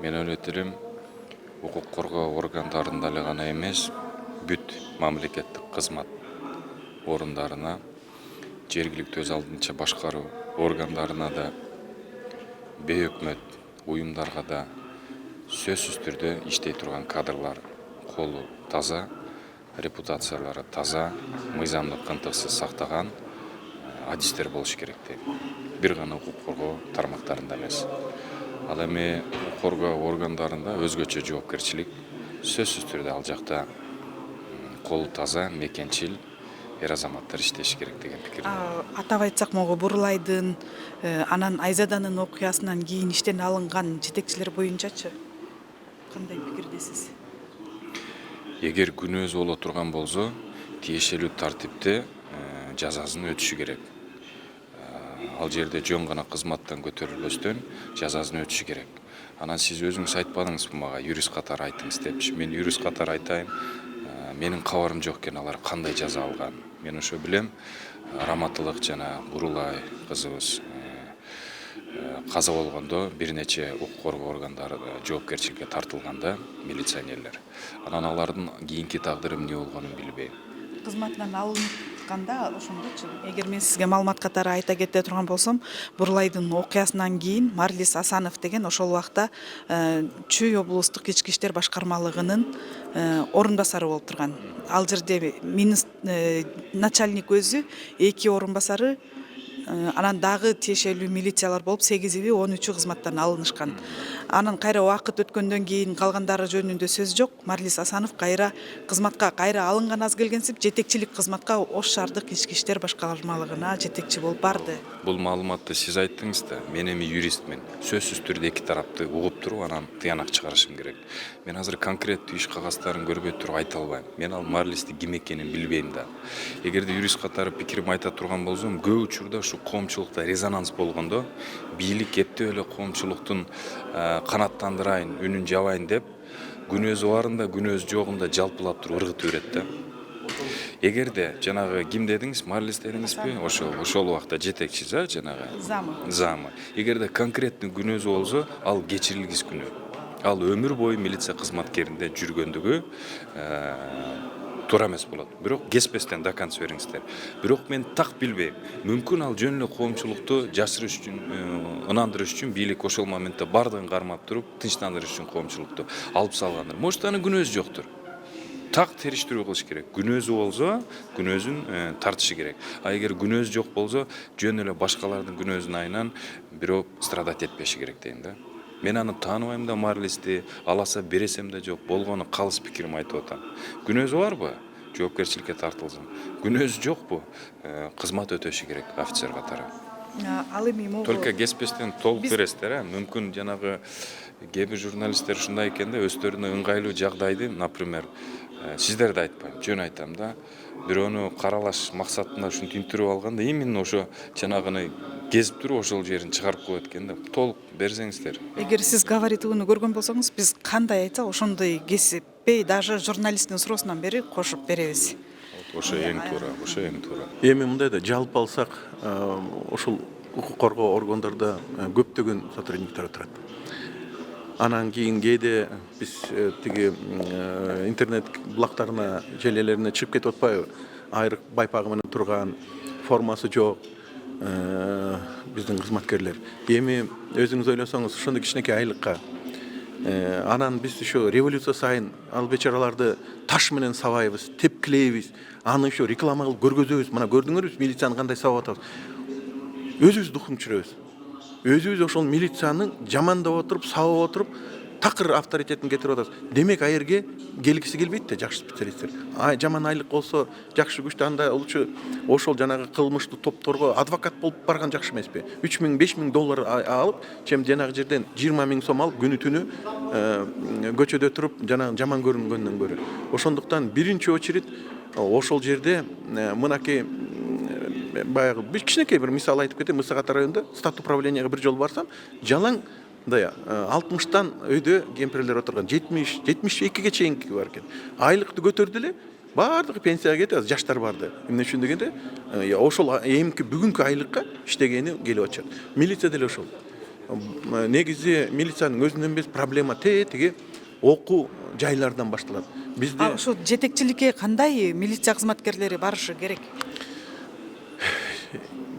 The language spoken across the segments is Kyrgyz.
Мен ойлойт укук коргоо органдарында эле гана эмес, бүт мамлекеттик кызмат орундарына, жергиликтүү өз алдынча башкаруу органдарына да, бейөкмөт уюмдарга да сөзсүз түрдө иштей турган кадрлар колу таза, репутациялары таза, мыйзамдык кантыксыз сактаган адистер болуш керек дейм. Бир гана укук коргоо тармактарында эмес. Ал эми укук коргоо органдарында өзгөчө жоопкерчилик, сөзсүз түрдө ал жакта колу таза, мекенчил эр азаматтар иштеши керек деген пикирдемин. Атап айтсак, могу Бурлайдын, анан Айзаданын окуясынан кийин иштен алынган жетекчилер боюнчачы кандай пикирдесиз? Эгер күнөөсү боло турган болсо, тиешелүү тартипте жазасын өтүшү керек. Ал жерде жөн гана кызматтан көтөрүлбөстөн жазасын өтүшү керек. Анан сиз өзүңүз айтпадыңызбы мага, юрист катары айтыңыз депчи. Мен юрист катары айтайын, менин кабарым жок экен алар кандай жаза алган. Мен ошо билем, Раматылык жана Бурулай кызыбыз каза болгондо бир нече укук коргоо органдары жоопкерчиликке тартылганда, милиционерлер. Анан алардын кийинки тагдыры эмне болгонун билбейм. Кызматынан алынтканда ошондочу, эгер мен сизге маалымат катары айта кете турган болсом, Бурлайдын окуясынан кийин Марлис Асанов деген ошол убакта Чүй облустук ички иштер башкармалыгынын орун басары болуп турган. Ал жерде начальник өзү, 2 орун басары, анан дагы тиешелүү милициялар болуп 8-и 13-ү кызматтан алынышкан. Анан кайра убакыт өткөндөн кийин калгандары жөнүндө сөз жок. Марлис Асанов кайра кызматка кайра алынган аз келгенсип, жетекчилик кызматка Ош шаардык ички иштер башкармалыгына жетекчи болуп барды. Бул маалыматты сиз айттыңыз да, мен эми юристмин. Сөзсүз түрдө эки тарапты угуп туруп, анан тыянак чыгарышым керек. Мен азыр конкреттүү иш кагаздарын көрбөй туруп айта албайм. Мен ал Марлисти ким экенин билбейм да. Эгерде юрист катары пикиримди айта турган болсом, көп учурда ушу коомчулукта резонанс болгондо, бийлик эптеп эле коомчулуктун канаттандырайын, үнүн жабайын деп, күнөөсү барында, күнөөсү жогунда жалпылап туруп ыргытып берет да. Эгерде жанагы ким дедиңиз, Марлис дедиңизби? Ошол убакта жетекчи жанагы замы. Эгерде конкреттүү күнөөсү болсо, ал кечирилгис күнөө. Ал өмүр бою милиция кызматкеринде жүргөндүгү туура эмес болот. Бирок кеспестен до конца бериңиздер. Бирок мен так билбейм. Мүмкүн ал жөн эле коомчулукту жашырыш үчүн, ынандырыш үчүн бийлик ошол моментте бардыгын кармап туруп, тынчтандырыш үчүн коомчулукту алып салгандыр. Может, анын күнөөсү жоктур. Так териштирүү кылыш керек. Күнөөсү болсо, күнөөсүн тартышы керек. А эгер күнөөсү жок болсо, жөн эле башкалардын күнөөсүнүн айынан бирөө страдать этпеши керек дейм да. Мен аны тааныбайм да Марлисти, аласа бересем да жок, болгону калыс пикирим айтып атам. Күнөөсү барбы? Жоопкерчиликке тартылсын. Күнөөсү жокпу? Кызмат өтөшү керек офицер катары. Ал эми могу Только кеспестен толук бересиздер, мүмкүн жанагы кээ бир журналисттер ушундай экен да, өздөрүнө ыңгайлуу жагдайды, например, сиздерди айтпайм, жөн айтам да, бирөөнү каралаш максатында ушинтип интирвью алганда, именно ошо жанагыны кезип туруп ошол жерин чыгарып коет экен да. Толук берсеңиздер. эгер сиз габаритууну көргөн болсоңуз, биз кандай айтсак ошондой кесиппей, даже журналисттин суроосунан бери кошуп беребиз. Ошо эң туура, ошо эң туура. Эми мындай да жалпы алсак, ушул укук коргоо органдарда көптөгөн сотрудниктер отурат. Анан кийин кээде биз тиги интернет булактарына, желелерине чыгып кетип атпайбы? Айрык байпагы менен турган, формасы жок биздин кызматкерлер. Эми өзүңүз ойлосоңуз, ошондой кичинекей айлыкка анан биз ушу революция сайын ал бечараларды таш менен сабайбыз, тепкилейбиз, аны ушу реклама кылып көргөзөбүз. Мына көрдүңөрбү милицияны кандай сабап атабыз. Өзүбүз духун түшүрөбүз. Өзүбүз ошол милициянын жамандап отуруп, сабап отуруп, такыр авторитетин кетирип атабыз. Демек аерге келгиси келбейт да жакшы специалисттер. Жаман айлык болсо, жакшы күчтүү анда улчу ошол жанагы кылмыштуу топторго адвокат болуп барган жакшы эмеспи? 3 000, 5 000 доллар алып, чем жанагы жерден 20 000 сом алып, күнү түнү көчөдө туруп, жанагы жаман көрүнгөндөн көрө. Ошондуктан биринчи очередь ошол жерде мынакей баягы бир кичинекей бир мисал айтып кетем. Мысыгат районунда стат управленияга бир жолу барсам, жалаң 60-тан өйдө кемпирлер отурган, 70-72-ге чейинки бар экен. Айлыкты көтөрдү эле, баардыгы пенсияга кетип, жаштар барды. Эмне үчүн дегенде, ошол эмки бүгүнкү айлыкка иштегени келип атышат. Милиция деле ошол. негизи милициянын өзүнөн эмес проблема тиги окуу жайлардан башталат. Бизде Ошо жетекчиликке кандай милиция кызматкерлери барышы керек?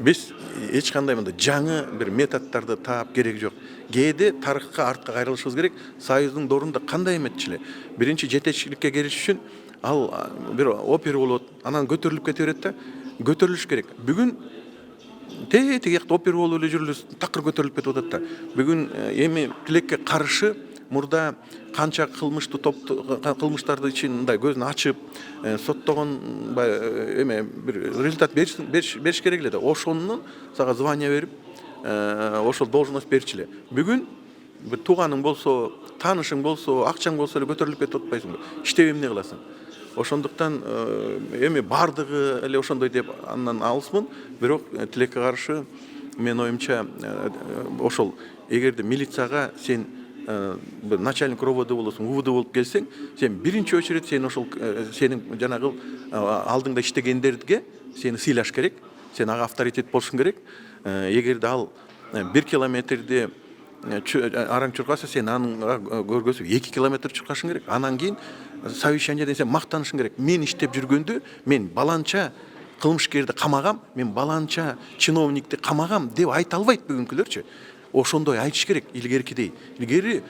биз эч кандай мындай жаңы бир методдорду таап керек жок. Кээде тарыхка артка кайрылышыбыз керек. Союздун доорунда кандай эметчи эле? Биринчи жетекчиликке кириш үчүн ал бир опера болот, анан көтөрүлүп кете берет да, көтөрүлүш керек. Бүгүн тиги жакта опера болуп эле жүрүлүбүз, такыр көтөрүлүп кетип атат да. Бүгүн эми тилекке каршы мурда канча кылмыштарды ичин мындай көзүн ачып, соттогон эме бир результат бериш керек эле да. Ошонун сага звание берип, ошол должность берчү эле. Бүгүн бир тууганың болсо, таанышың болсо, акчаң болсо эле көтөрүлүп кетип атпайсыңбы? Иштеп эмне кыласың? Ошондуктан эми бардыгы эле ошондой деп андан алысмын, бирок тилекке каршы менин оюмча ошол эгерде милицияга сен бир начальник РОВД болосуң, УВД болуп келсең, сен биринчи очередь сен ошол сенин жанагы алдыңда иштегендерге сени сыйлаш керек, сен ага авторитет болушуң керек. Эгерде ал 1 километрди араң чуркаса, сен аныңга көргөзүп 2 километр чуркашың керек. Анан кийин совещаниеден сен мактанышың керек. Мен иштеп жүргөндө мен баланча кылмышкерди камагам, мен баланча чиновникти камагам деп айта албайт бүгүнкүлөрчү. Ошондой айтыш керек илгеркидей. Илгери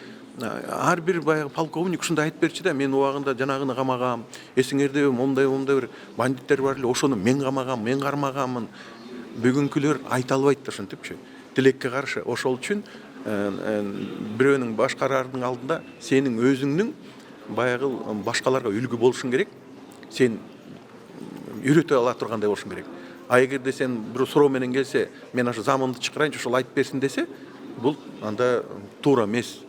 ар бир баягы полковник ушундай айтып берчү да, мен убагында жанагыны камагам, эсиңерде момундай бир бандиттер бар эле, ошону мен камагам, мен кармаганмын. Бүгүнкүлөр айта албайт да ошентипчи. Тилекке каршы. Ошол үчүн бирөөнүн башкарардын алдында сенин өзүңнүн баягы башкаларга үлгү болушуң керек. Сен үйрөтө ала тургандай болушуң керек. А эгерде сен бирөө суроо менен келсе, мен ошо замымды чакырайынчы, ошол айтып берсин десе, бул анда туура эмес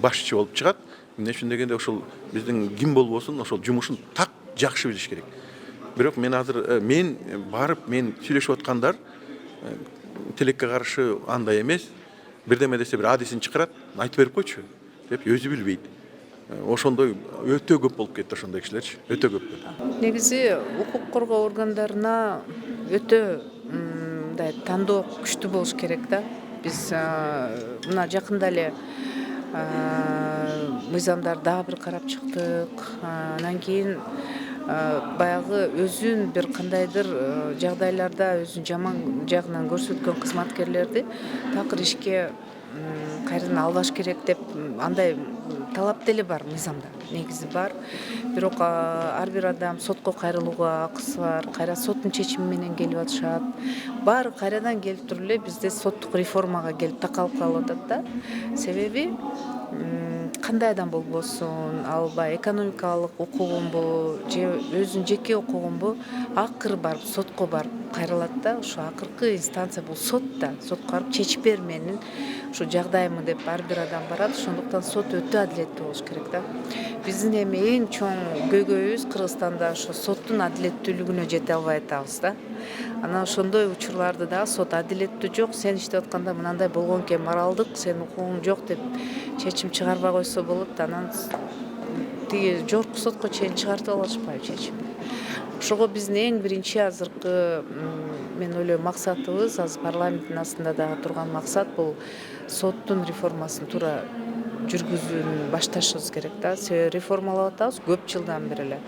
башчы болуп чыгат. Эмне үчүн дегенде ошол биздин ким болбосун ошол жумушун так жакшы билиш керек. Бирок мен азыр мен барып мен сүйлөшүп аткандар тилекке каршы андай эмес. Бирдеме десе бир адисин чакырат, айтып берип койчу деп өзү билбейт. Ошондой өтө көп болуп кетти ошондой кишилерчи, өтө көп. Негизи укук коргоо органдарына өтө мындай тандоо күчтүү болуш керек да. Биз мына жакында эле мыйзамдар дагы бир карап чыктык. Анан кийин баягы өзүн бир кандайдыр жагдайларда өзүн жаман жагынан көрсөткөн кызматкерлерди такыр ишке кайрадан албаш керек деп андай талап деле бар мыйзамда. Негизи бар. Бирок ар бир адам сотко кайрылууга акысы бар. Кайра соттун чечими менен келип атышат. Баары кайрадан келип туруп эле бизде соттук реформага келип такалып калып атат да. Себеби кандай адам болбосун, ал баягы экономикалык укугунбу же өзүнүн жеке укугунбу акыры барып сотко барып кайрылат да. Ошо акыркы инстанция бул сот да. Сотко барып чечип бер менин ушу жагдайымы деп ар бир адам барат. Ошондуктан сот өтө адилеттүү болуш керек да. Биздин эми эң чоң көйгөйүбүз Кыргызстанда ошо соттун адилеттүүлүгүнө жете албай атабыз да. Анан ошондой учурларды да сот адилеттүү жок, сен иштеп атканда мынандай болгон экен, моралдык сенин укугуң жок деп чечим чыгарбай койсо болот. Анан тиги жогорку сотко чейин чыгартып алышпайбы чечимди. Ошого биздин эң биринчи азыркы мен ойлойм максатыбыз, азыр парламенттин астында дагы турган максат бул соттун реформасын туура жүргүзүүнү башташыбыз керек да. Себеби реформалап атабыз көп жылдан бери эле.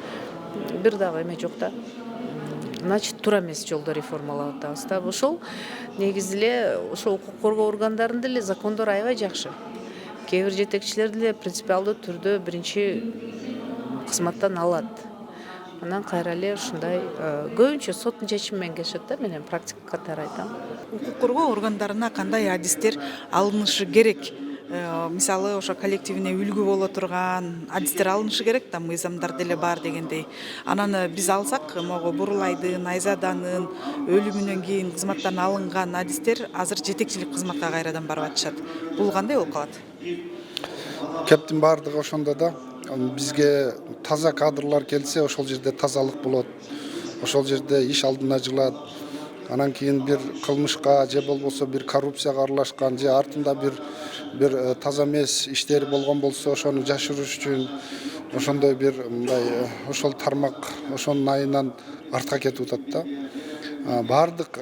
Бир дагы эме жок да. Значит, туура эмес жолдо реформалап атабыз да. Ошол негизи эле ошо укук коргоо органдарында эле закондор аябай жакшы. Кээ бир жетекчилер деле принципиалдуу түрдө биринчи кызматтан алат. Анан кайра эле ушундай көбүнчө соттун чечими менен келишет да, мен практика катары айтам. Укук коргоо органдарына кандай адистер алынышы керек? Мисалы ошо коллективине үлгү боло турган адистер алынышы керек да, мыйзамдар деле бар дегендей. Анан биз алсак, могу Бурулайдын, Айзаданын өлүмүнөн кийин кызматтан алынган адистер азыр жетекчилик кызматка кайрадан барып атышат. Бул кандай болуп калат? Кептин баардыгы ошондо да. Бизге таза кадрлар келсе, ошол жерде тазалык болот. Ошол жерде иш алдына жылат. Анан кийин бир кылмышка же болбосо бир коррупцияга аралашкан же артында бир таза эмес иштери болгон болсо, ошону жашырыш үчүн ошондой бир мындай ошол тармак ошонун айынан артка кетип атат да. бардык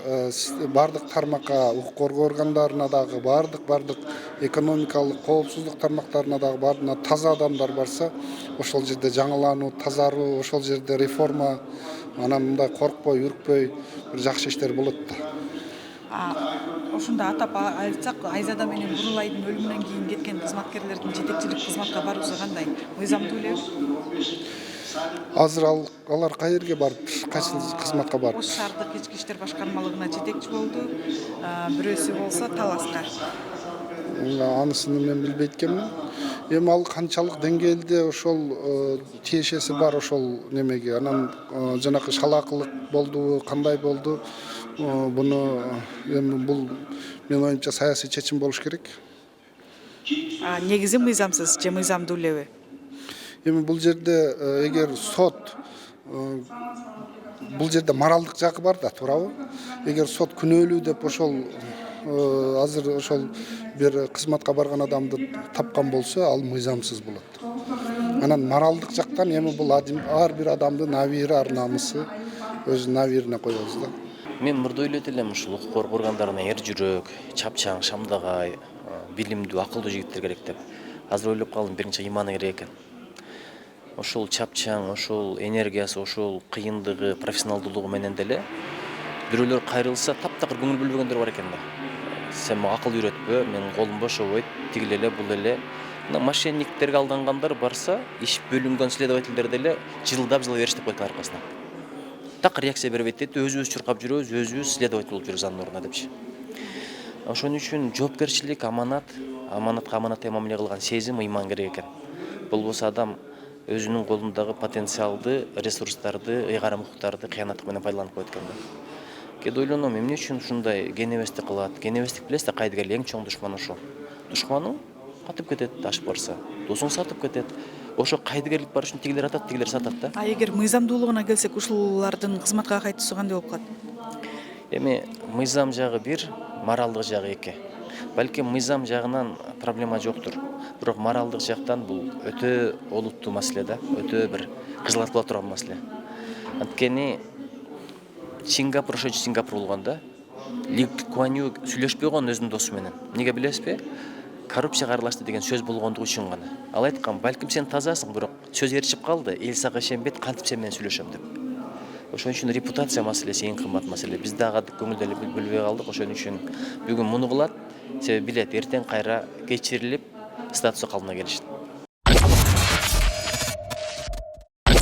тармакка, укук коргоо органдарына дагы бардык экономикалык коопсуздук тармактарына дагы бардыгына таза адамдар барса, ошол жерде жаңылануу, тазаруу, ошол жерде реформа, анан мындай коркпой, үркпөй бир жакшы иштер болот да. Ошондо атап айтсак, Айзада менен Бурулайдын өлүмүнөн кийин кеткен кызматкерлердин жетекчилик кызматка баруусу кандай? Мыйзамдуу элеби? Азыр алар каерге барып, кайсы кызматка барып? Ош шаардык ички иштер башкармалыгына жетекчи болду. Бирөөсү болсо Таласка. Анысын мен билбейт экенмин. Эми ал канчалык деңгээлде ошол тиешеси бар ошол немеге. Анан жанакы шалаакылык болду, кандай болду? Буну эми бул менин оюмча саясий чечим болуш керек. Негизи мыйзамсыз же мыйзамдуу элеби? Эми бул жерде эгер сот бул жерде моралдык жагы бар да, туурабы? Эгер сот күнөөлүү деп ошол азыр ошол бир кызматка барган адамды тапкан болсо, ал мыйзамсыз болот. Анан моралдык жактан эми бул ар бир адамдын абийири, ар намысы өзүнүн абийирине коебуз да. Мен мурда ойлойт элем ушул укук коргоо органдарына эр жүрөк, чапчаң, шамдагай, билимдүү, акылдуу жигиттер керек деп. Азыр ойлоп калдым, биринчи ыйманы керек экен. Ошол чапчаң, ошол энергиясы, ошол кыйындыгы, профессионалдуулугу менен деле бирөөлөр кайрылса, таптакыр көңүл бөлбөгөндөр бар экен да. Сен мага акыл үйрөтпө, менин колум бошобойт, тигил эле, бул эле. Мошенниктерге алдангандар барса, иш бөлүнгөн следовательдер деле жылдап бериш деп койот аркасынан. Так реакция бербейт дейт, өзүбүз чуркап жүрөбүз, өзүбүз следователь болуп жүрөбүз анын ордуна депчи. Ошон үчүн жоопкерчилик, аманатка аманаттай мамиле кылган сезим, ыйман керек экен. Болбосо адам өзүнүн колундагы потенциалды, ресурстарды, ыйгарым укуктарды кыянаттык менен пайдаланып коет экен да. Кээде ойлоном, эмне үчүн ушундай кенебестик кылат? Кенебестик билесиз да, кайдыгер эң чоң душман ошол. Душманың атып кетет, ашып барса, досуң сатып кетет. Ошо кайдыгерлик бар үчүн тигилер атат, тигилер сатат да. Эгер мыйзамдуулугуна келсек, ушулардын кызматка кайтуусу кандай болуп калат? Эми мыйзам жагы бир, моралдык жагы эки. Балким мыйзам жагынан проблема жоктур. Бирок моралдык жактан бул өтө олуттуу маселе да, өтө бир кызылатыла турган маселе. Анткени Сингапур ошо Сингапур болгон да. Ли Куан Ю сүйлөшпөй койгон өзүнүн досу менен. Эмнеге билесизби? Коррупцияга аралашты деген сөз болгондугу үчүн гана. Ал айткан, балким сен тазасың, бирок сөз ээрчип калды, эл сага ишенбейт, кантип сен менен сүйлөшөм деп. Ошон үчүн репутация маселеси эң кымбат маселе. Биз дагы көңүлдө бөлбөй калдык. Ошон үчүн бүгүн муну кылат, себеби билет, эртең кайра кечирилип, статусу калыбына келишет.